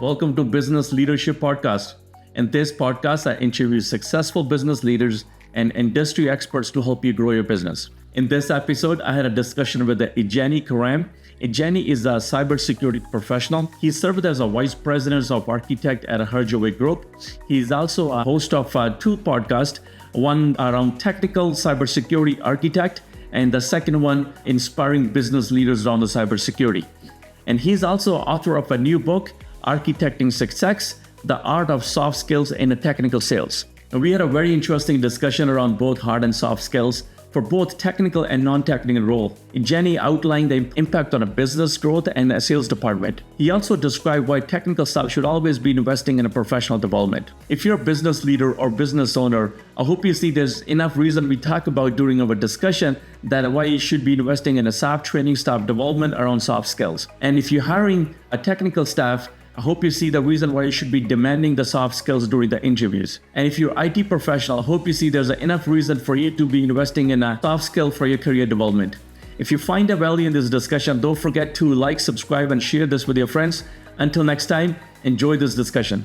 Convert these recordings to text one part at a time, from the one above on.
Welcome to Business Leadership Podcast. In this podcast, I interview successful business leaders and industry experts to help you grow your business. In this episode, I had a discussion with Evgeniy Kharam. Evgeniy is a cybersecurity professional. He served as a vice president of architect at Herjavec Group. He is also a host of two podcasts, one around technical cybersecurity architect, and the second one inspiring business leaders around the cybersecurity. And he's also author of a new book, Architecting Success, The Art of Soft Skills in Technical Sales. And we had a very interesting discussion around both hard and soft skills for both technical and non-technical role. Evgeniy outlined the impact on a business growth and a sales department. He also described why technical staff should always be investing in a professional development. If you're a business leader or business owner, I hope you see there's enough reason we talk about during our discussion that why you should be investing in a staff training, staff development around soft skills. And if you're hiring a technical staff, I hope you see the reason why you should be demanding the soft skills during the interviews. And if you're an IT professional, I hope you see there's enough reason for you to be investing in a soft skill for your career development. If you find a value in this discussion, don't forget to like, subscribe, and share this with your friends. Until next time, enjoy this discussion.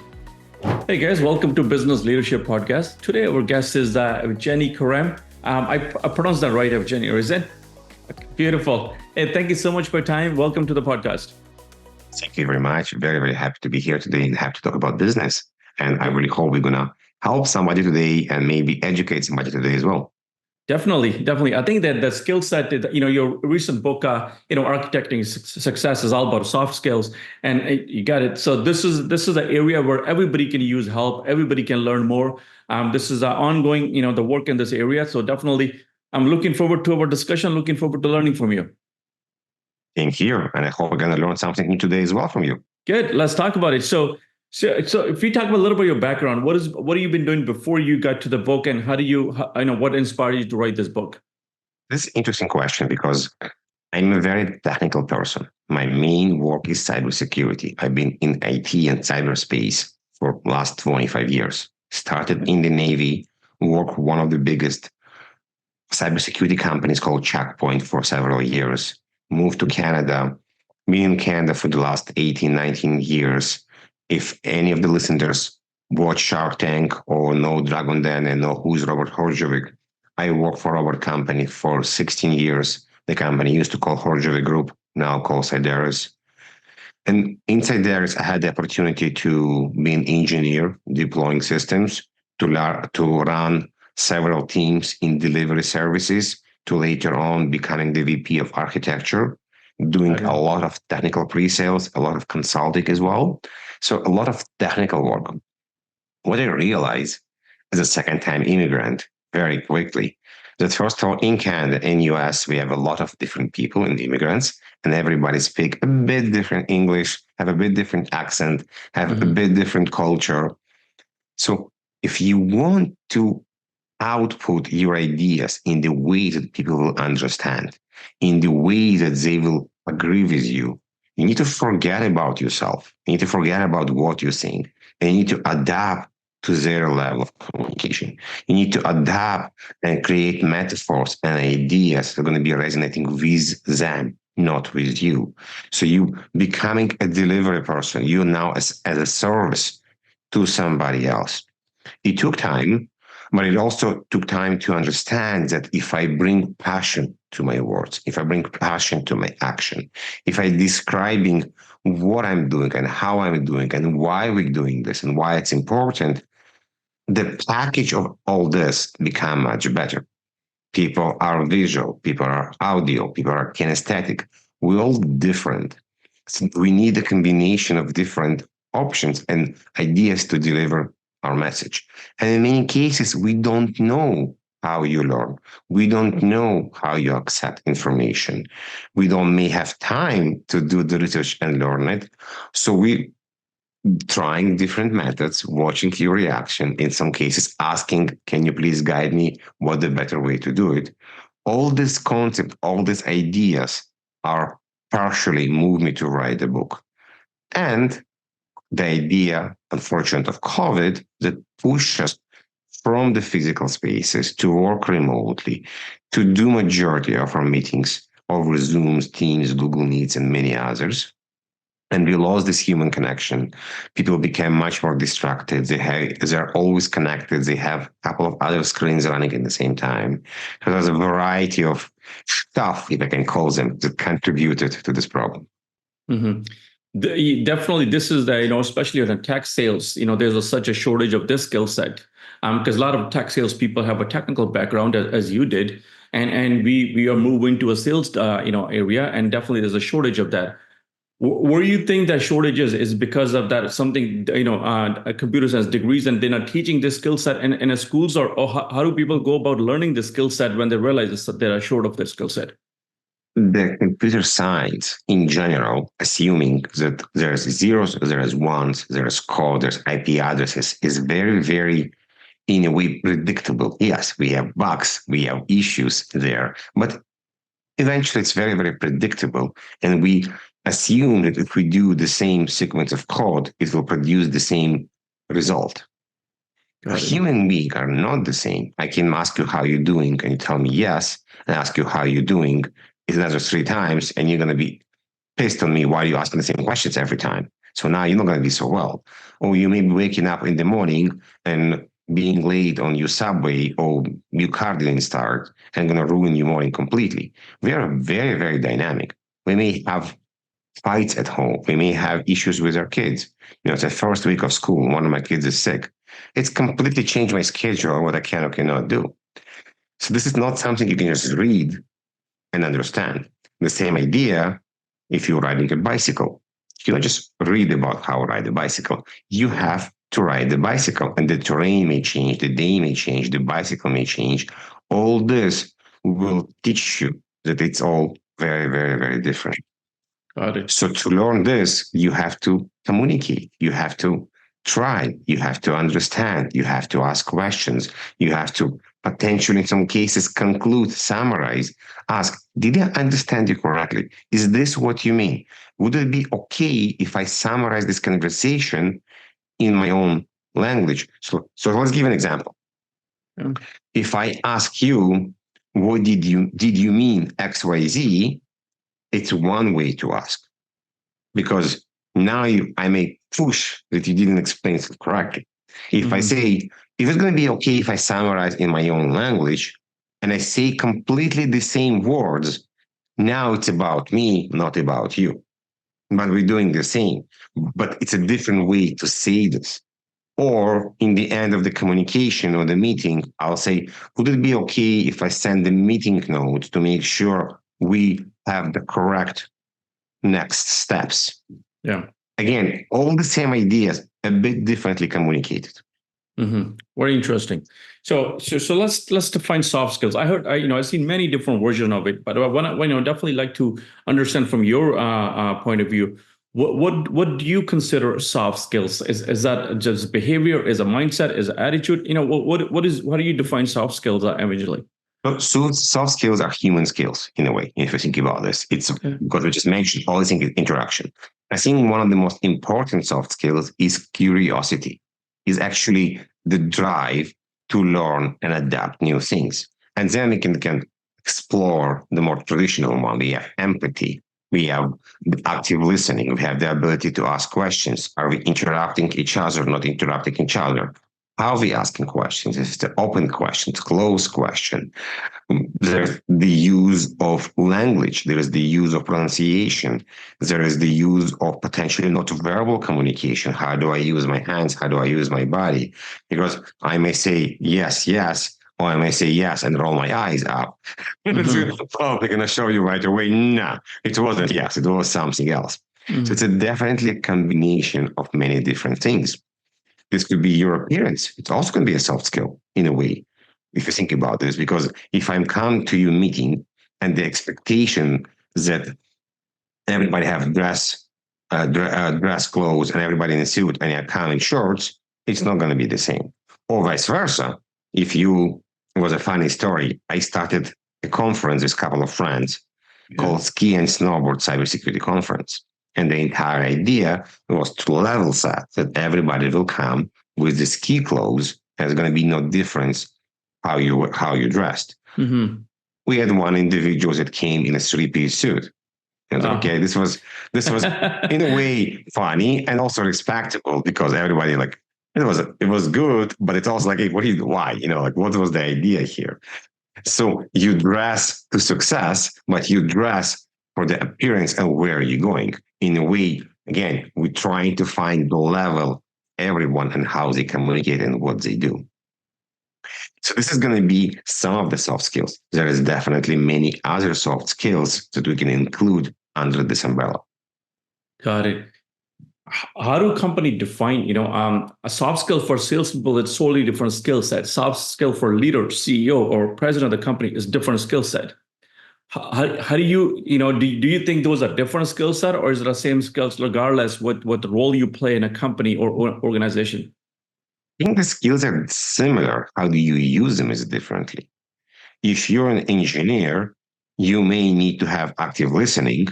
Hey guys, welcome to Business Leadership Podcast. Today our guest is Evgeniy Kharam. I pronounced that right, Evgeniy, or is it? Okay, beautiful. Hey, thank you so much for your time. Welcome to the podcast. Thank you very much. Very, very happy to be here today and happy to talk about business. And I really hope we're going to help somebody today and maybe educate somebody today as well. Definitely. I think that the skill set, your recent book, Architecting Success is all about soft skills, and you got it. So this is an area where everybody can use help. Everybody can learn more. This is ongoing, the work in this area. So definitely, I'm looking forward to our discussion. Looking forward to learning from you. Thank you. And I hope we're going to learn something new today as well from you. Good. Let's talk about it. So if you talk about a little bit of your background, what have you been doing before you got to the book, and what inspired you to write this book? This is an interesting question because I'm a very technical person. My main work is cybersecurity. I've been in IT and cyberspace for the last 25 years. Started in the Navy, worked for one of the biggest cybersecurity companies called Checkpoint for several years. Moved to Canada, been in Canada for the last 18, 19 years. If any of the listeners watch Shark Tank or know Dragon Den and know who's Robert Herjavec, I worked for our company for 16 years. The company used to call Herjavec Group, now called Cybersecurity. And inside there, I had the opportunity to be an engineer deploying systems, to run several teams in delivery services, to later on becoming the VP of architecture, doing a lot of technical pre-sales, a lot of consulting as well. So a lot of technical work. What I realized as a second-time immigrant very quickly, that first of all, in Canada and US, we have a lot of different people and immigrants, and everybody speak a bit different English, have a bit different accent, have a bit different culture. So if you want to output your ideas in the way that people will understand, in the way that they will agree with you, you need to forget about yourself. You need to forget about what you think. And you need to adapt to their level of communication. You need to adapt and create metaphors and ideas that are going to be resonating with them, not with you. So you becoming a delivery person, you now as a service to somebody else. It took time. But it also took time to understand that if I bring passion to my words, if I bring passion to my action, if I'm describing what I'm doing and how I'm doing and why we're doing this and why it's important, the package of all this become much better. People are visual, people are audio, people are kinesthetic. We're all different. So we need a combination of different options and ideas to deliver our message. And in many cases, we don't know how you learn. We don't know how you accept information. We may have time to do the research and learn it. So we trying different methods, watching your reaction, in some cases asking, can you please guide me what the better way to do it? All this concept, all these ideas are partially moved me to write the book. And the idea, unfortunately, of COVID that pushed us from the physical spaces to work remotely, to do majority of our meetings over Zooms, Teams, Google Meets, and many others. And we lost this human connection. People became much more distracted. They're always connected. They have a couple of other screens running at the same time. So there's a variety of stuff, if I can call them, that contributed to this problem. Mm-hmm. Definitely, this is the, especially in tech sales, there's such a shortage of this skill set. Because a lot of tech sales people have a technical background, as you did, and we are moving to a sales, area, and definitely there's a shortage of that. Where you think that shortage is because of that something, computer science degrees, and they're not teaching this skill set in schools, or how do people go about learning this skill set when they realize that they're short of this skill set? The computer science in general, assuming that there's zeros, there's ones, there's code, there's IP addresses, is very, very, in a way, predictable. Yes, we have bugs, we have issues there, but eventually it's very, very predictable. And we assume that if we do the same sequence of code, it will produce the same result. A human being are not the same. I can ask you how you're doing, and you tell me yes, and ask you how you're doing is another 3 times, and you're going to be pissed on me why you're asking the same questions every time. So now you're not going to be so well. Or you may be waking up in the morning and being late on your subway, or your car didn't start, and going to ruin your morning completely. We are very, very dynamic. We may have fights at home. We may have issues with our kids. It's the first week of school. One of my kids is sick. It's completely changed my schedule, what I can or cannot do. So this is not something you can just read and understand. The same idea if you're riding a bicycle. You don't just read about how to ride a bicycle. You have to ride the bicycle, and the terrain may change, the day may change, the bicycle may change. All this will teach you that it's all very, very, very different. Got it. So to learn this, you have to communicate. You have to try. You have to understand. You have to ask questions. You have to potentially, in some cases, conclude, summarize, ask, did I understand you correctly? Is this what you mean? Would it be okay if I summarize this conversation in my own language? So let's give an example. Yeah. If I ask you, what did you mean XYZ? It's one way to ask, because now I may push that you didn't explain it correctly. If I say, if it's going to be okay if I summarize in my own language and I say completely the same words, now it's about me, not about you. But we're doing the same. But it's a different way to say this. Or in the end of the communication or the meeting, I'll say, would it be okay if I send the meeting notes to make sure we have the correct next steps? Yeah. Again, all the same ideas, a bit differently communicated. Mm-hmm. Very interesting. So let's define soft skills. I've seen many different versions of it, but I want to definitely like to understand from your point of view. What do you consider soft skills? Is that just behavior? Is a mindset? Is attitude? What do you define soft skills eventually? So soft skills are human skills in a way. If you think about this, it's because we just mentioned all this interaction. I think one of the most important soft skills is curiosity. Is actually the drive to learn and adapt new things, and then we can explore the more traditional one. We have empathy. We have active listening. We have the ability to ask questions. Are we interrupting each other, not interrupting each other? How are we asking questions? Is it the open question, closed question? There's the use of language. There is the use of pronunciation. There is the use of potentially not verbal communication. How do I use my hands? How do I use my body? Because I may say yes, yes, or I may say yes and roll my eyes up. Probably going to show you right away, no, it wasn't yes, it was something else. So it's definitely a combination of many different things. This could be your appearance. It's also going to be a soft skill in a way, if you think about this, because if I'm come to your meeting and the expectation that everybody have dress clothes and everybody in a suit and I come in shorts, it's not going to be the same. Or vice versa. If you, it was a funny story. I started a conference with a couple of friends called Ski and Snowboard Cybersecurity Conference. And the entire idea was to level set that everybody will come with the ski clothes. There's going to be no difference how you dressed. We had one individual that came in a 3-piece suit. I was like, okay, this was in a way funny and also respectable because everybody like it was good, but it's also like, hey, why? Like what was the idea here? So you dress to success, but you dress for the appearance and where are you going. In a way, again, we're trying to find the level everyone and how they communicate and what they do. So this is going to be some of the soft skills. There is definitely many other soft skills that we can include under this umbrella. Got it. How do company define, a soft skill for salespeople? It's solely different skill set. Soft skill for leader, CEO, or president of the company is different skill set. How do you, do you think those are different skill set, or is it the same skills regardless what role you play in a company or organization? I think the skills are similar. How do you use them is differently. If you're an engineer, you may need to have active listening,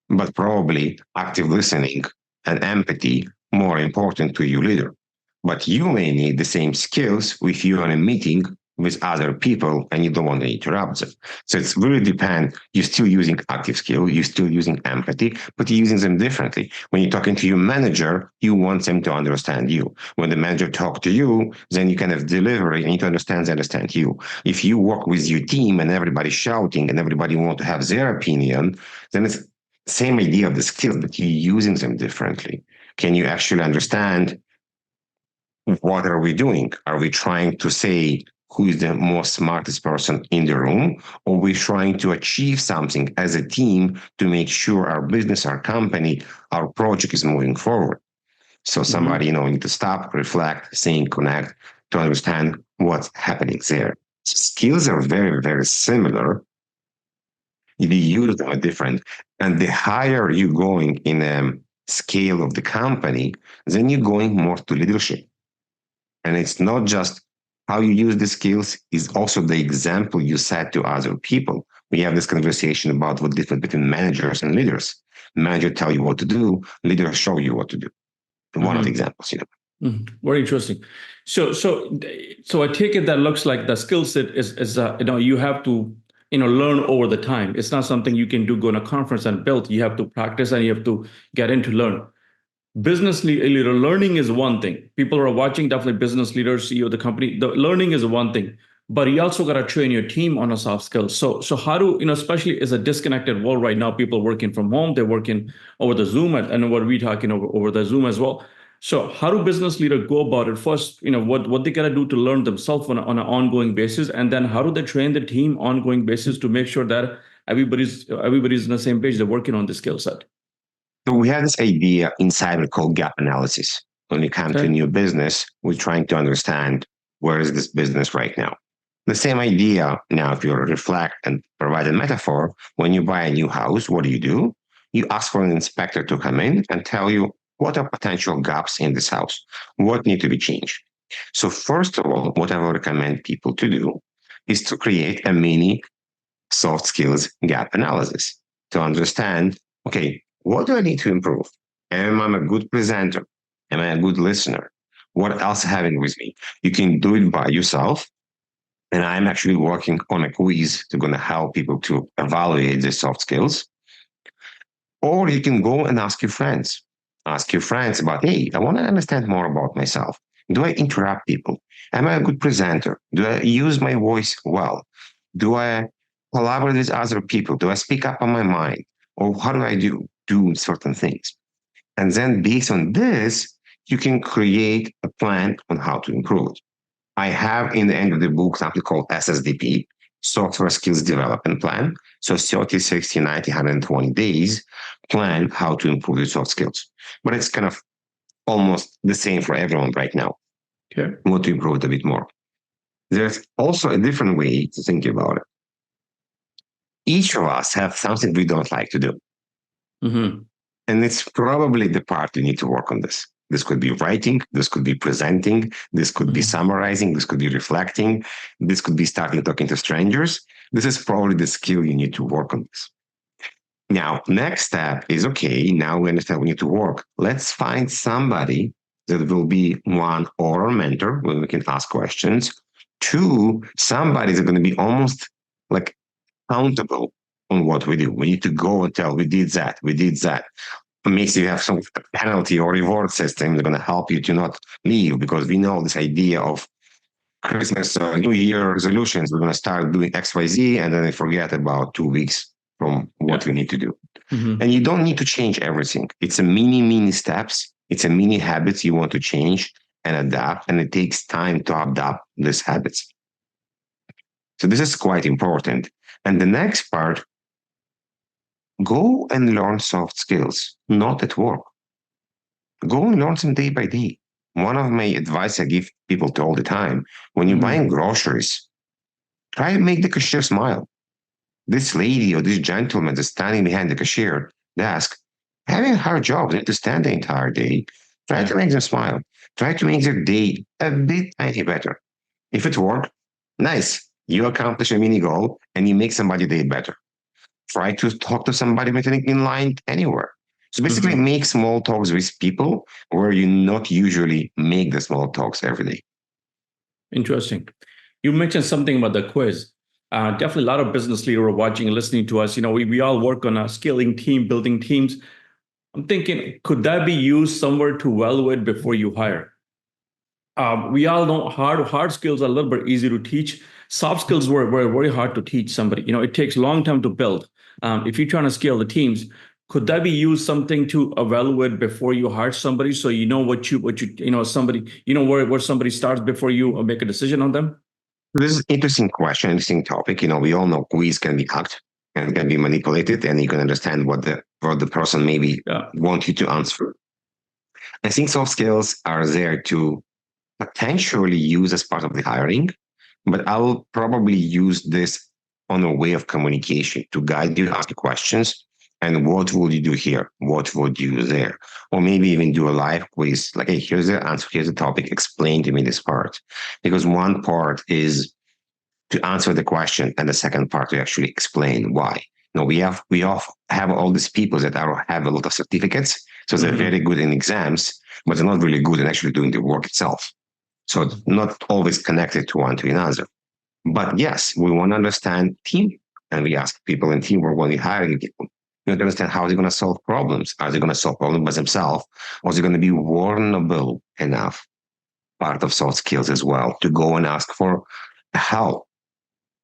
but probably active listening and empathy more important to your leader. But you may need the same skills if you're in a meeting with other people and you don't want to interrupt them. So it's really depend. You're still using active skill, you're still using empathy, but you're using them differently. When you're talking to your manager, you want them to understand you. When the manager talks to you, then you kind of deliver it and you understand you. If you work with your team and everybody's shouting and everybody wants to have their opinion, then it's same idea of the skills, but you're using them differently. Can you actually understand what are we doing? Are we trying to say who is the most smartest person in the room, or are we trying to achieve something as a team to make sure our business, our company, our project is moving forward? So somebody, need to stop, reflect, think, connect to understand what's happening there. Skills are very, very similar. The use are different. And the higher you're going in a scale of the company, then you're going more to leadership. And it's not just how you use the skills, is also the example you set to other people. We have this conversation about what difference between managers and leaders. Manager tell you what to do, leaders show you what to do. One of the examples, Very interesting. So I take it that looks like the skill set is you have to learn over the time. It's not something you can do, go on a conference and build. You have to practice and you have to get in to learn. Business leader learning is one thing. People are watching, definitely business leaders, CEO of the company. The learning is one thing, but you also got to train your team on a soft skills. So how do especially is a disconnected world right now? People working from home, they're working over the Zoom, and what we talking over the Zoom as well. So how do business leaders go about it? First, what they got to do to learn themselves on an ongoing basis, and then how do they train the team ongoing basis to make sure that everybody's on the same page? They're working on the skill set. So we have this idea in cyber called gap analysis. When you come to a new business, we're trying to understand where is this business right now. The same idea now, if you reflect and provide a metaphor, when you buy a new house, what do? You ask for an inspector to come in and tell you what are potential gaps in this house, what need to be changed. So first of all, what I would recommend people to do is to create a mini soft skills gap analysis to understand, okay, what do I need to improve? Am I a good presenter? Am I a good listener? What else having with me? You can do it by yourself. And I'm actually working on a quiz to going to help people to evaluate their soft skills. Or you can go and ask your friends. Ask your friends about, hey, I want to understand more about myself. Do I interrupt people? Am I a good presenter? Do I use my voice well? Do I collaborate with other people? Do I speak up on my mind? Or how do I do certain things? And then based on this, you can create a plan on how to improve it. I have in the end of the book something called SSDP, Software Skills Development Plan. So 30, 60, 90, 120 days plan how to improve your soft skills. But it's kind of almost the same for everyone right now. Okay. I want to improve it a bit more. There's also a different way to think about it. Each of us have something we don't like to do. And it's probably the part you need to work on this. This could be writing, this could be presenting, this could be summarizing, this could be reflecting, this could be starting talking to strangers. This is probably the skill you need to work on this. Now, next step is, okay, now we understand we need to work. Let's find somebody that will be one, or a mentor where we can ask questions. Two, somebody that's going to be almost like accountable on what we do. We need to go and tell, we did that, we did that. It makes you have some penalty or reward system that's going to help you to not leave, because we know this idea of Christmas, New Year resolutions. We're going to start doing X, Y, Z, and then we forget about 2 weeks from what we need to do. Mm-hmm. And you don't need to change everything. It's a mini steps. It's a mini habits you want to change and adapt, and it takes time to adapt these habits. So this is quite important. And the next part, go and learn soft skills, not at work. Go and learn them day by day. One of my advice I give people all the time, when you're buying groceries, try to make the cashier smile. This lady or this gentleman that's standing behind the cashier desk, having a hard job, they have to stand the entire day. Try to make them smile. Try to make their day a bit tiny better. If it works, nice. You accomplish a mini goal and you make somebody's day better. Try to talk to somebody in line anywhere. So basically make small talks with people where you not usually make the small talks every day. Interesting. You mentioned something about the quiz. Definitely a lot of business leaders are watching and listening to us. We all work on a scaling team, building teams. I'm thinking, could that be used somewhere to evaluate before you hire? We all know hard skills are a little bit easy to teach. Soft skills were very hard to teach somebody. it takes a long time to build. If you're trying to scale the teams, could that be used something to evaluate before you hire somebody, so somebody where somebody starts before you make a decision on them? This is an interesting question, interesting topic. We all know quiz can be hacked and can be manipulated, and you can understand what the person maybe want you to answer. I think soft skills are there to potentially use as part of the hiring, but I will probably use this on a way of communication to guide you, ask questions, and what would you do here? What would you do there? Or maybe even do a live quiz, like, hey, here's the answer, here's the topic, explain to me this part. Because one part is to answer the question, and the second part to actually explain why. We have all these people that have a lot of certificates, so they're very good in exams, but they're not really good in actually doing the work itself. So it's not always connected to one to another. But yes, we want to understand team, and we ask people in teamwork when we're hiring people. You want to understand how they're going to solve problems. Are they going to solve problems by themselves, or is it going to be vulnerable enough? Part of soft skills as well, to go and ask for help.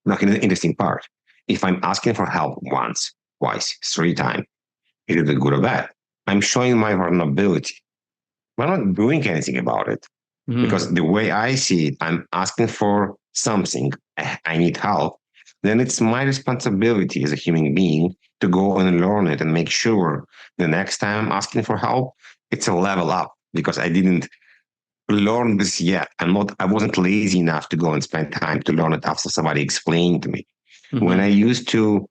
Now, an interesting part. If I'm asking for help once, twice, 3 times, is it good or bad? I'm showing my vulnerability. I'm not doing anything about it. Because the way I see it, I'm asking for something. I need help. Then it's my responsibility as a human being to go and learn it and make sure the next time I'm asking for help, it's a level up, because I didn't learn this yet. I wasn't lazy enough to go and spend time to learn it after somebody explained to me. When I used to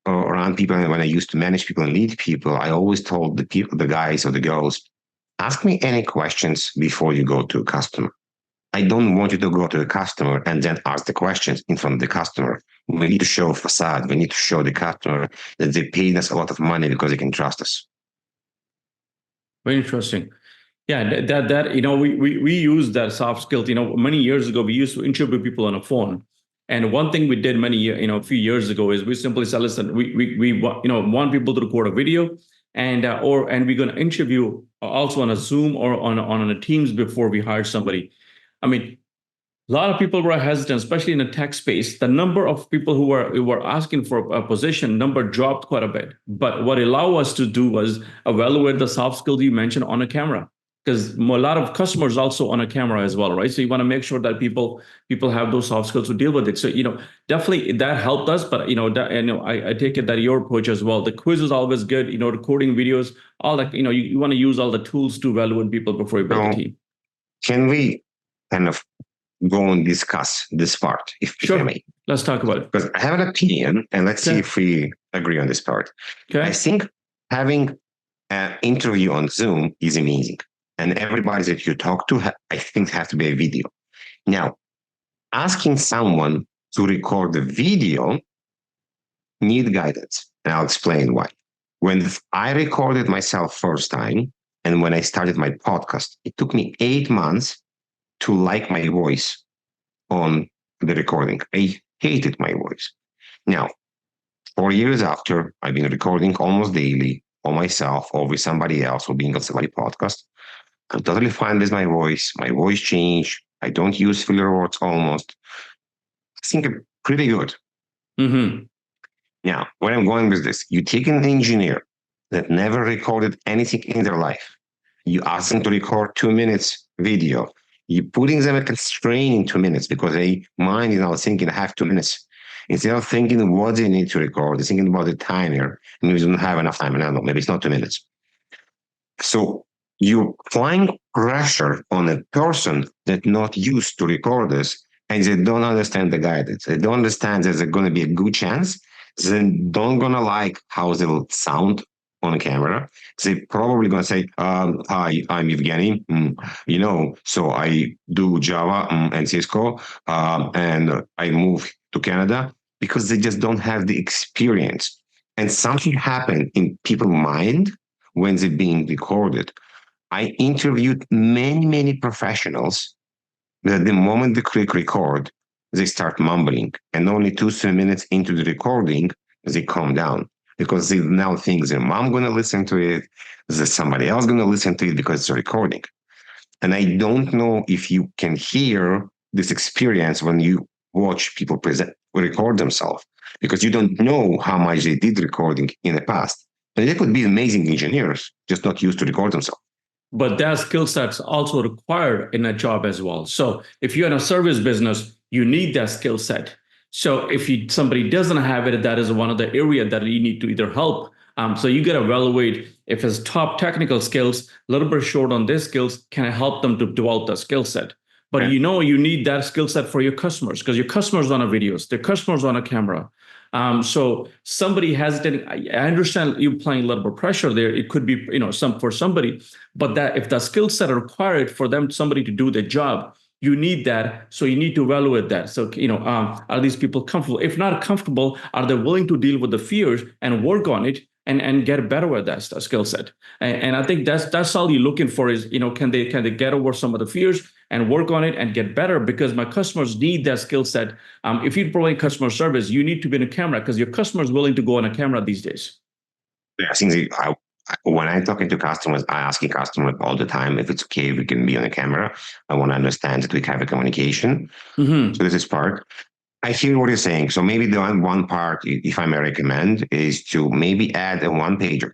run people, and when I used to manage people and lead people, I always told the guys or the girls, ask me any questions before you go to a customer. I don't want you to go to a customer and then ask the questions in front of the customer. We need to show a facade. We need to show the customer that they paid us a lot of money because they can trust us. Very interesting. Yeah, that we use that soft skills. Many years ago we used to interview people on a phone, and one thing we did a few years ago is we simply said, listen, we want people to record a video, and we're going to interview also on a Zoom or on a Teams before we hire somebody. I mean, a lot of people were hesitant, especially in the tech space. The number of people who were asking for a position number dropped quite a bit. But what it allowed us to do was evaluate the soft skills you mentioned on a camera, because a lot of customers also on a camera as well, right? So you want to make sure that people have those soft skills to deal with it. So definitely that helped us. But I take it that your approach as well. The quiz is always good. Recording videos, all that. You want to use all the tools to evaluate people before you build a team. Can we kind of go and discuss this part, if I may? Let's talk about it. Because I have an opinion, and let's see if we agree on this part. Okay. I think having an interview on Zoom is amazing. And everybody that you talk to, I think, has to be a video. Now, asking someone to record the video need guidance. And I'll explain why. When I recorded myself first time, and when I started my podcast, it took me 8 months to like my voice on the recording. I hated my voice. Now, 4 years after, I've been recording almost daily, or myself, or with somebody else, or being on somebody podcast. I'm totally fine with my voice. My voice changed. I don't use filler words almost. I think I'm pretty good. Mm-hmm. Now, where I'm going with this, you take an engineer that never recorded anything in their life. You ask them to record 2 minutes video. You're putting them a constraint in 2 minutes because their mind is now thinking, I have 2 minutes. Instead of thinking what they need to record, they're thinking about the timer. Maybe they don't have enough time. And I don't know, maybe it's not 2 minutes. So you're applying pressure on a person that not used to record this, and they don't understand the guidance. They don't understand that there's going to be a good chance. They don't going to like how they'll sound on a camera. They probably going to say, hi, I'm Evgeniy. So I do Java and Cisco, and I moved to Canada because they just don't have the experience. And something happened in people's mind when they're being recorded. I interviewed many, many professionals that the moment they click record, they start mumbling. And only 2, 3 minutes into the recording, they calm down because they now think their mom going to listen to it, that somebody else going to listen to it because it's a recording. And I don't know if you can hear this experience when you watch people present record themselves, because you don't know how much they did recording in the past. And they could be amazing engineers, just not used to record themselves. But that skill set's also required in a job as well. So if you're in a service business, you need that skill set. So if somebody doesn't have it, that is one of the areas that you need to either help. So you got to evaluate if it's top technical skills, a little bit short on their skills, can I help them to develop the skill set? But Yeah. you need that skill set for your customers because your customers on a videos, their customers on a camera. So somebody hesitating, I understand you playing a little bit of pressure there. It could be, some for somebody, but that if the skill set are required for somebody to do the job, you need that. So you need to evaluate that. So, are these people comfortable? If not comfortable, are they willing to deal with the fears and work on it and get better at that skill set? And I think that's all you're looking for is, can they get over some of the fears and work on it and get better? Because my customers need that skill set. If you provide customer service, you need to be in a camera because your customer is willing to go on a camera these days. I think when I'm talking to customers, I ask customers all the time if it's okay if we can be on a camera. I want to understand that we have a communication. Mm-hmm. So this is part. I hear what you're saying. So maybe the one part, if I may recommend, is to maybe add a one pager.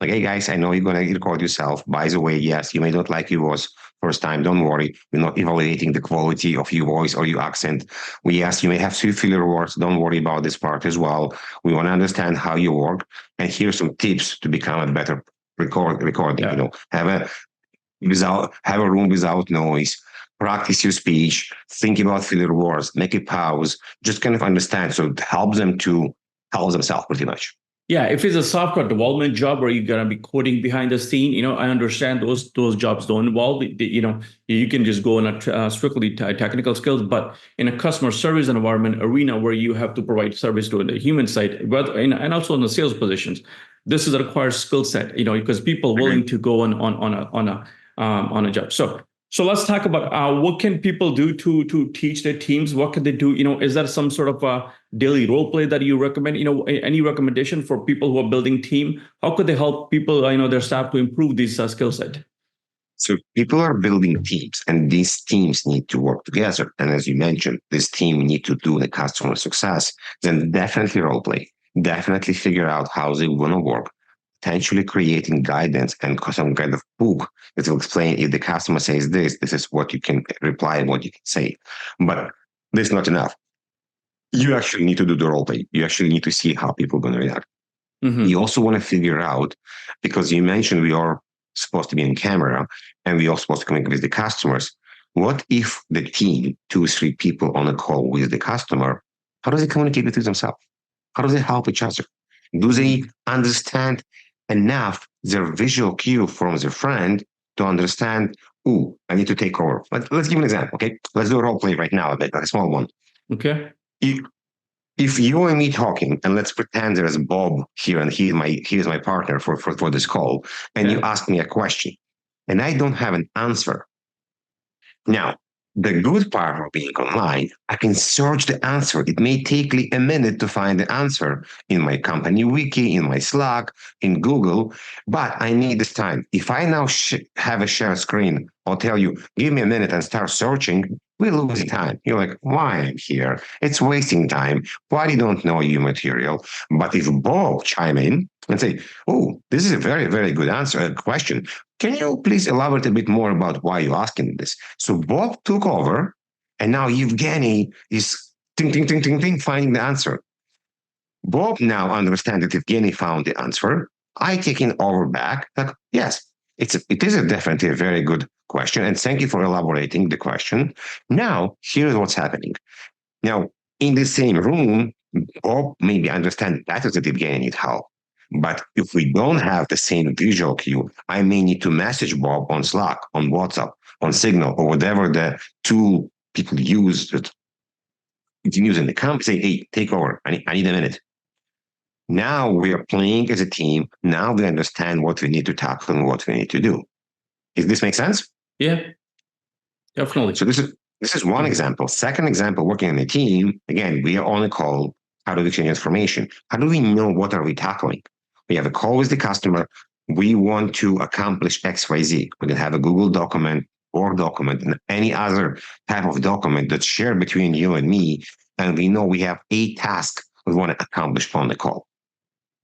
Like, hey guys, I know you're going to record yourself. By the way, yes, you may not like your voice first time. Don't worry. We're not evaluating the quality of your voice or your accent. Yes, you may have few filler words. Don't worry about this part as well. We want to understand how you work. And here's some tips to become a better recording. Yeah. Have a room without noise. Practice your speech. Think about filler words. Make a pause. Just kind of understand. So it helps them to help themselves pretty much. Yeah, if it's a software development job where you're gonna be coding behind the scene, I understand those jobs don't involve. You can just go on a strictly technical skills, but in a customer service environment arena where you have to provide service to the human side, but and also in the sales positions, this is a required skill set. Because people willing to go on a job. So let's talk about what can people do to teach their teams. What can they do? Is there some sort of a daily role play that you recommend? Any recommendation for people who are building team? How could they help people, their staff to improve this skill set? So people are building teams, and these teams need to work together. And as you mentioned, this team need to do the customer success. Then definitely role play. Definitely figure out how they want to work. Potentially creating guidance and some kind of book that will explain if the customer says this is what you can reply and what you can say. But this is not enough. You actually need to do the role play. You actually need to see how people are going to react. Mm-hmm. You also want to figure out, because you mentioned we are supposed to be in camera and we are supposed to communicate with the customers. What if the team, 2 or 3 people on a call with the customer, how does they communicate with themselves? How do they help each other? Do they understand enough their visual cue from their friend to understand, oh, I need to take over? Let's give an example, okay? Let's do a role play right now, a small one. Okay. If you and me talking, and let's pretend there's Bob here, and he's my partner for this call, and you ask me a question, and I don't have an answer. Now, The good part of being online, I can search the answer. It may take me a minute to find the answer in my company wiki, in my Slack, in Google, but I need this time. If I now have a share screen, I'll tell you, give me a minute and start searching, we lose time. You're like, why I'm here? It's wasting time. Why you don't know your material? But if both chime in and say, oh, this is a very, very good question. Can you please elaborate a bit more about why you're asking this? So Bob took over, and now Evgeny is ting, ting, ting, ting, ting, finding the answer. Bob now understands that Evgeny found the answer. I taking over back. Like, yes, it is definitely a very good question, and thank you for elaborating the question. Now, here's what's happening. Now, in the same room, Bob maybe understand better that Evgeny needs help. But if we don't have the same visual cue, I may need to message Bob on Slack, on WhatsApp, on Signal, or whatever the tool people use that you can use in the company. Say, hey, take over. I need a minute. Now we are playing as a team. Now we understand what we need to tackle and what we need to do. Does this make sense? Yeah, definitely. So this is one example. Second example, working in a team. Again, we are on a call. How do we exchange information? How do we know what are we tackling? We have a call with the customer. We want to accomplish XYZ. We can have a Google document, Word document, and any other type of document that's shared between you and me. And we know we have a task we want to accomplish on the call.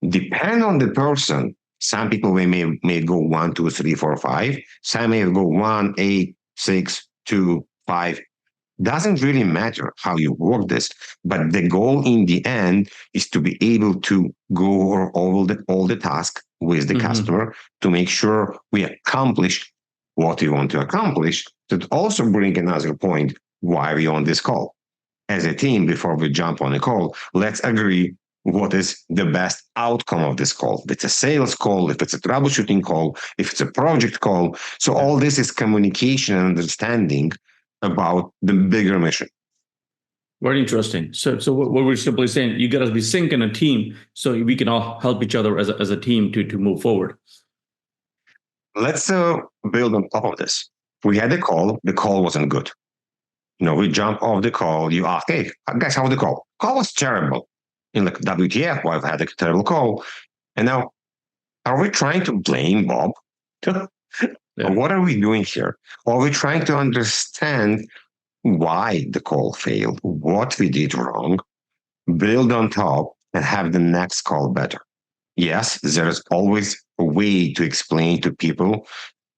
Depend on the person. Some people may go 1, 2, 3, 4, 5. Some may go 1, 8, 6, 2, 5. Doesn't really matter how you work this, but the goal in the end is to be able to go over all the tasks with the customer to make sure we accomplish what we want to accomplish. That also bring another point why we on this call. As a team, before we jump on a call, let's agree what is the best outcome of this call. If it's a sales call, if it's a troubleshooting call, if it's a project call. So all this is communication and understanding about the bigger mission. Very interesting. So what we're simply saying, you got to be sync in a team so we can all help each other as a team to move forward. Let's build on top of this. We had a call. The call wasn't good. We jump off the call. You ask, hey, guys, how was the call? Call was terrible. In like WTF, well, I've had a terrible call. And now, are we trying to blame Bob? Yeah. What are we doing here? Are we trying to understand why the call failed, what we did wrong, build on top, and have the next call better? Yes, there is always a way to explain to people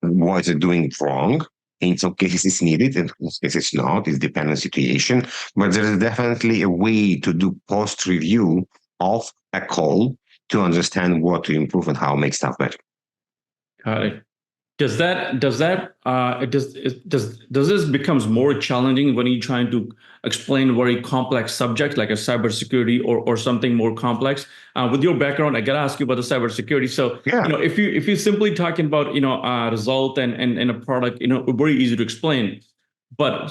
what they're doing wrong. In some cases, it's needed. In some cases, it's not. It's dependent on situation. But there is definitely a way to do post-review of a call to understand what to improve and how to make stuff better. Got it. Does this becomes more challenging when you're trying to explain a very complex subject like a cybersecurity or something more complex? With your background, I gotta ask you about the cybersecurity. So yeah. If you're simply talking about a result and a product, very easy to explain. But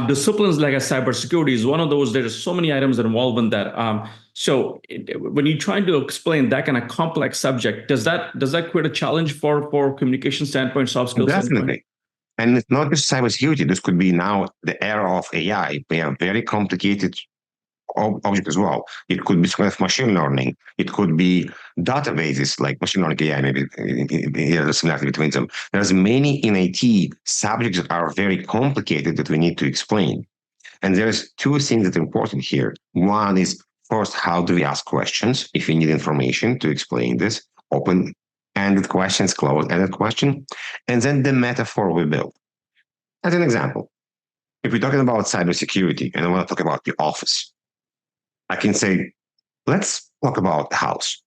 disciplines like a cybersecurity is one of those. There's so many items involved in that. When you're trying to explain that kind of complex subject, does that create a challenge for communication standpoint, soft skills? Definitely. Standpoint? And it's not just cybersecurity. This could be now the era of AI. We have very complicated object as well. It could be sort of machine learning. It could be databases like machine learning AI, maybe there's a similarity between them. There's many in IT subjects that are very complicated that we need to explain. And there's two things that are important here. One is, first, how do we ask questions if we need information to explain this? Open-ended questions, closed-ended question. And then the metaphor we build. As an example, if we're talking about cybersecurity and I want to talk about the office, I can say, let's talk about the house.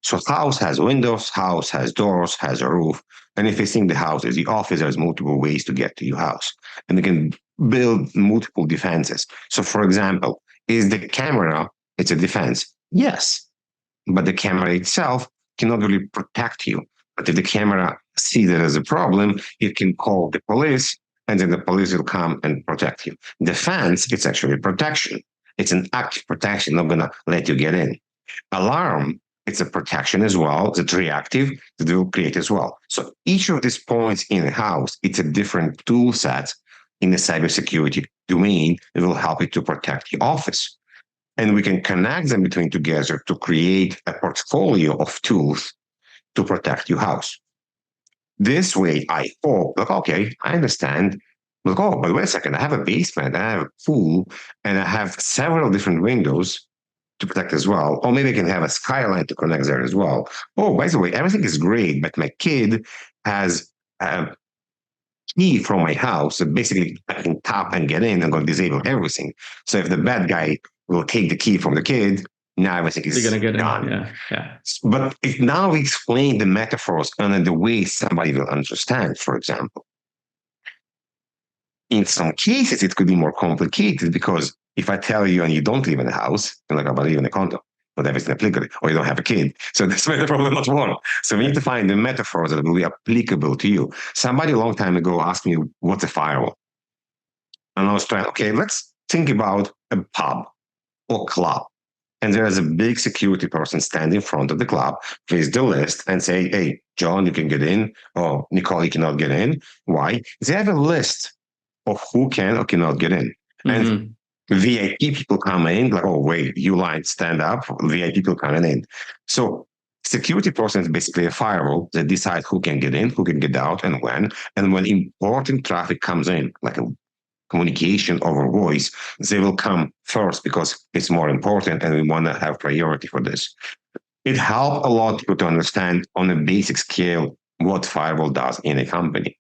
So house has windows, house has doors, has a roof. And if you think the house is the office, there's multiple ways to get to your house. And we can build multiple defenses. So for example, is the camera, it's a defense? Yes. But the camera itself cannot really protect you. But if the camera sees there is a problem, it can call the police and then the police will come and protect you. Defense, it's actually protection. It's an active protection, not going to let you get in. Alarm, it's a protection as well. It's reactive that will create as well. So each of these points in the house, it's a different tool set in the cybersecurity domain that will help you to protect your office. And we can connect them between together to create a portfolio of tools to protect your house. This way, I hope, like, okay, I understand. Like, oh, but wait a second, I have a basement, I have a pool, and I have several different windows to protect as well. Or maybe I can have a skyline to connect there as well. Oh, by the way, everything is great, but my kid has a key from my house. So basically, I can tap and get in and go disable everything. So if the bad guy will take the key from the kid, now everything is They're gonna get done. in. Yeah, yeah. But if now we explain the metaphors in the way somebody will understand, for example, in some cases it could be more complicated because if I tell you and you don't live in a house, you're like, oh, but I live in a condo, but everything applicable, or you don't have a kid. So this metaphor will not work. So we need to find the metaphors that will be applicable to you. Somebody a long time ago asked me, what's a firewall? And I was trying, okay, let's think about a pub or club. And there is a big security person standing in front of the club with the list and say, hey, John, you can get in. Or Nicole, you cannot get in. Why? They have a list of who can or cannot get in. Mm-hmm. And VIP people come in, like, oh, wait, you line, stand up, VIP people coming in. So security person is basically a firewall that decides who can get in, who can get out, and when. And when important traffic comes in, like a communication over voice, they will come first because it's more important and we want to have priority for this. It helped a lot to understand on a basic scale what firewall does in a company.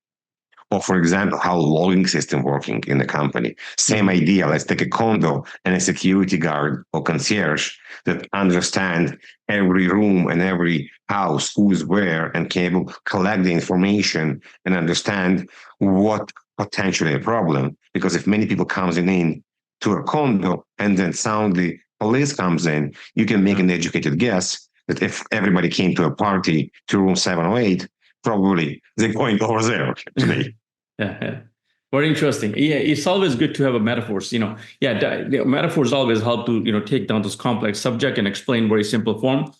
Or for example, how logging system working in a company. Same idea. Let's take a condo and a security guard or concierge that understand every room and every house, who's where, and can able collect the information and understand what potentially a problem. Because if many people comes in to a condo and then suddenly police comes in, you can make an educated guess that if everybody came to a party to room 708, probably they're going over there today. Yeah. Very interesting. Yeah, it's always good to have a metaphors. Metaphors always help to take down this complex subject and explain very simple form.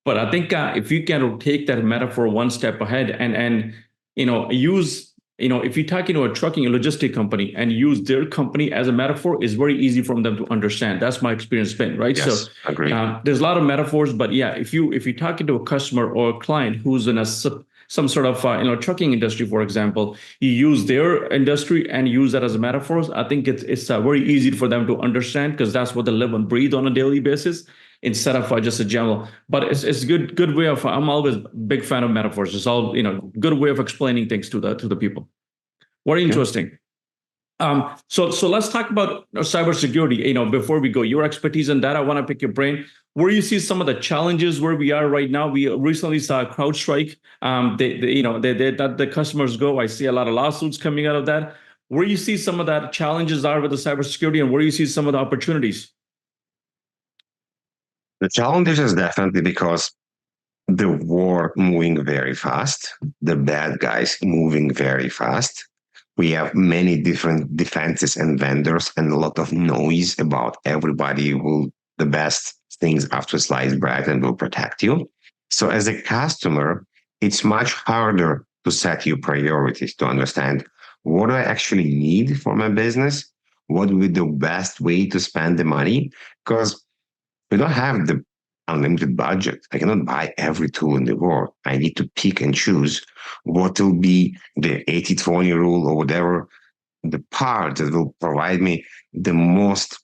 But I think if you can take that metaphor one step ahead and use if you talk a trucking and logistic company and use their company as a metaphor, is very easy for them to understand. That's my experience been, right? Yes, So agree. there's a lot of metaphors, but yeah, if you talking to a customer or a client who's in some sort of trucking industry, for example, you use their industry and use that as a metaphor. I think it's very easy for them to understand because that's what they live and breathe on a daily basis instead of just a general. But it's good way of. I'm always a big fan of metaphors. It's all good way of explaining things to the people. Very interesting. So let's talk about cybersecurity. Before we go, your expertise in that, I want to pick your brain. Where you see some of the challenges where we are right now. We recently saw CrowdStrike. That the customers go. I see a lot of lawsuits coming out of that. Where you see some of that challenges are with the cybersecurity, and where you see some of the opportunities. The challenges is definitely because the war moving very fast, the bad guys moving very fast. We have many different defenses and vendors and a lot of noise about everybody will the best things after sliced bread and will protect you. So as a customer, it's much harder to set your priorities to understand what do I actually need for my business? What would be the best way to spend the money? Because we don't have the unlimited budget. I cannot buy every tool in the world. I need to pick and choose what will be the 80-20 rule or whatever, the part that will provide me the most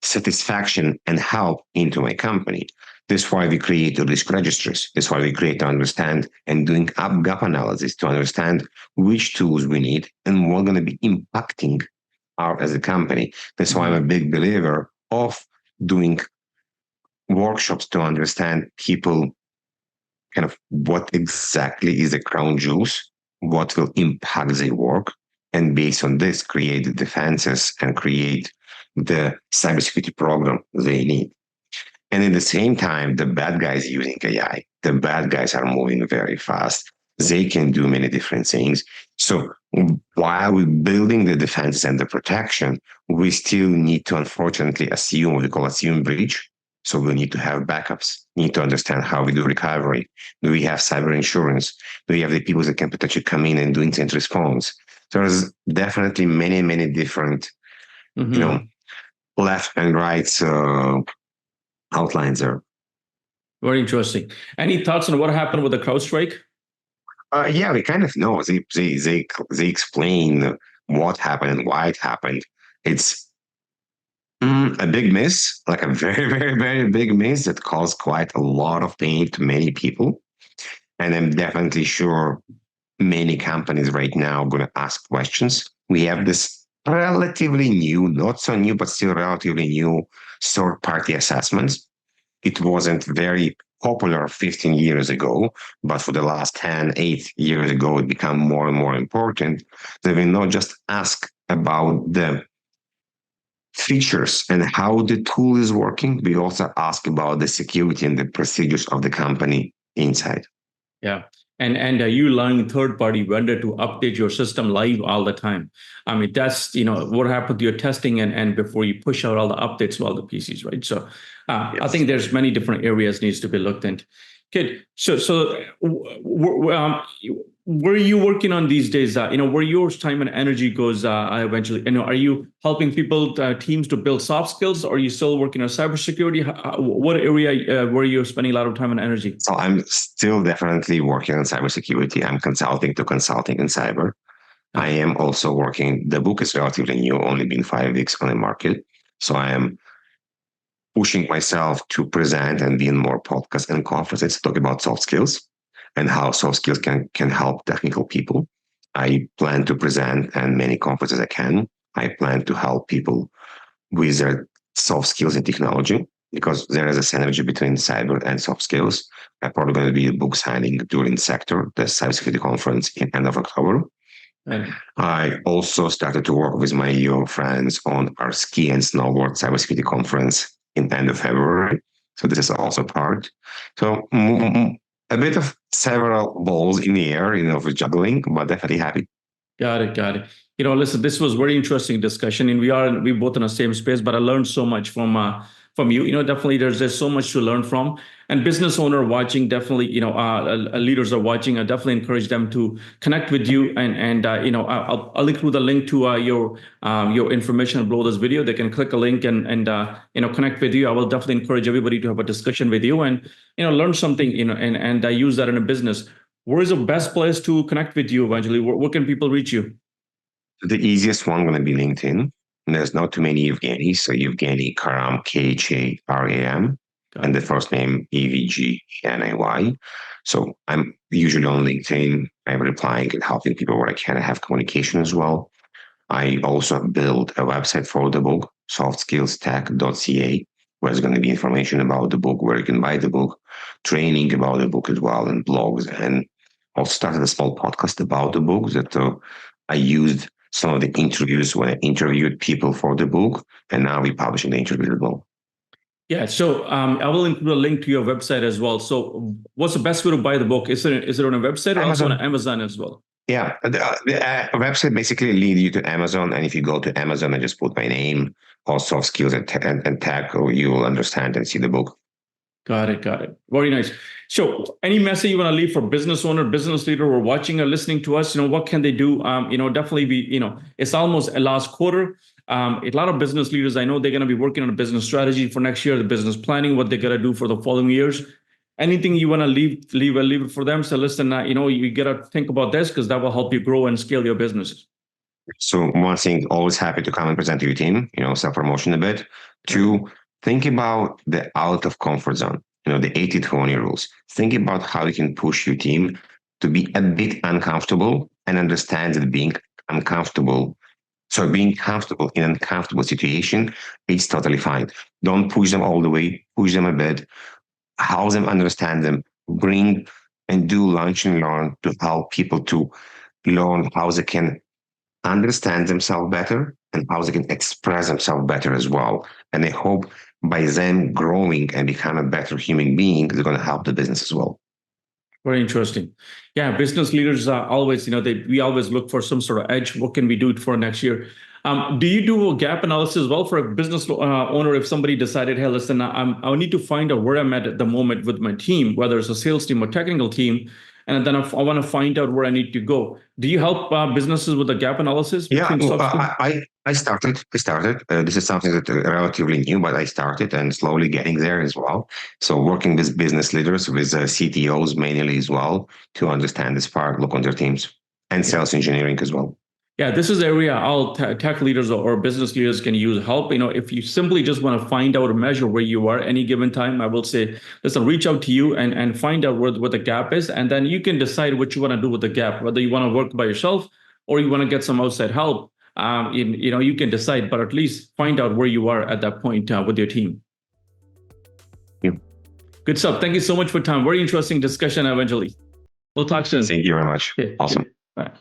satisfaction and help into my company. That's why we create the risk registers. That's why we create to understand and doing gap analysis to understand which tools we need and what's going to be impacting our as a company. That's why I'm a big believer of doing workshops to understand people kind of what exactly is the crown jewels, what will impact their work, and based on this, create the defenses and create the cybersecurity program they need. And at the same time, the bad guys using AI, the bad guys are moving very fast. They can do many different things. So while we're building the defenses and the protection, we still need to unfortunately assume what we call assume breach. So we need to have backups, need to understand how we do recovery. Do we have cyber insurance? Do we have the people that can potentially come in and do incident response? There's definitely many, many different, you know, Hmm. left and right outlines there. Very interesting. Any thoughts on what happened with the CrowdStrike? Yeah, we kind of know. They explain what happened and why it happened. It's a big miss, like a very, very, very big miss that caused quite a lot of pain to many people. And I'm definitely sure many companies right now are going to ask questions. We have this relatively new, not so new, but still relatively new third party assessments. It wasn't very popular 15 years ago, but for the last 10, 8 years ago, it became more and more important. They will not just ask about the features and how the tool is working, we also ask about the security and the procedures of the company inside. Yeah. And you allowing third party vendor to update your system live all the time. I mean, that's, what happened to your testing and before you push out all the updates to all the PCs, right? So I Yes. think there's many different areas needs to be looked into. Good. So where are you working on these days? Where your time and energy goes eventually. Are you helping people, teams to build soft skills? Or are you still working on cybersecurity? What area where you're spending a lot of time and energy? So I'm still definitely working on cybersecurity. I'm consulting to consulting in cyber. I Okay. am also working. The book is relatively new, only been 5 weeks on the market. So I am pushing myself to present and be in more podcasts and conferences to talk about soft skills and how soft skills can help technical people. I plan to present and many conferences I can. I plan to help people with their soft skills and technology because there is a synergy between cyber and soft skills. I'm probably going to be a book signing during Sector, the cybersecurity conference in end of October. And I also started to work with my friends on our ski and snowboard cybersecurity conference in end of February. So this is also part. So a bit of several balls in the air, for juggling, but definitely happy. got it, got it. Listen, this was very interesting discussion, and we both in the same space. But I learned so much from you. Definitely there's so much to learn from. And business owner watching, definitely, leaders are watching. I definitely encourage them to connect with you, and I'll include the link to your information below this video. They can click a link and connect with you. I will definitely encourage everybody to have a discussion with you and learn something. And use that in a business. Where is the best place to connect with you, Evangeline? Where can people reach you? The easiest one going to be LinkedIn. And there's not too many Evgeny, so Evgeniy Kharam, Kharam, Got and the it. first name Evgeny. So I'm usually on LinkedIn. I'm replying and helping people where I can. I have communication as well. I also built a website for the book, softskillstech.ca, where there's going to be information about the book, where you can buy the book, training about the book as well, and blogs. And also started a small podcast about the book that I used some of the interviews when I interviewed people for the book, and now we're publishing the interview as well. Yeah, so I will include a link to your website as well. So, what's the best way to buy the book? Is it on a website or also on Amazon. Amazon as well? Yeah, the website basically leads you to Amazon, and if you go to Amazon and just put my name or soft skills and tag, you will understand and see the book. Got it, got it. Very nice. So, any message you want to leave for business owner, business leader who are watching or listening to us? What can they do? Definitely it's almost a last quarter. A lot of business leaders, I know they're going to be working on a business strategy for next year, the business planning, what they're going to do for the following years. Anything you want to leave it for them? So listen, you got to think about this because that will help you grow and scale your business. So one thing, always happy to come and present to your team, self-promotion a bit. Right. Two, think about the out of comfort zone, the 80-20 rules. Think about how you can push your team to be a bit uncomfortable and understand that being uncomfortable, so being comfortable in an uncomfortable situation is totally fine. Don't push them all the way, push them a bit, help them understand them, bring and do lunch and learn to help people to learn how they can understand themselves better and how they can express themselves better as well. And I hope by them growing and become a better human being, they're going to help the business as well. Very interesting. Yeah, business leaders always, we always look for some sort of edge. What can we do for next year? Do you do a gap analysis as well for a business owner? If somebody decided, hey, listen, I need to find out where I'm at the moment with my team, whether it's a sales team or technical team, and then I want to find out where I need to go. Do you help businesses with the gap analysis Yeah, between soft skills? I started. This is something that relatively new, but I started and slowly getting there as well. So working with business leaders, with CTOs mainly as well, to understand this part, look on their teams, and sales engineering as well. Yeah, this is area all tech leaders or business leaders can use help. If you simply just want to find out or measure where you are any given time, I will say, listen, reach out to you and find out where the gap is. And then you can decide what you want to do with the gap, whether you want to work by yourself or you want to get some outside help. You can decide, but at least find out where you are at that point with your team. Yeah. Good stuff. Thank you so much for your time. Very interesting discussion, Evgeniy. We'll talk soon. Thank you very much. Okay. Awesome. Bye.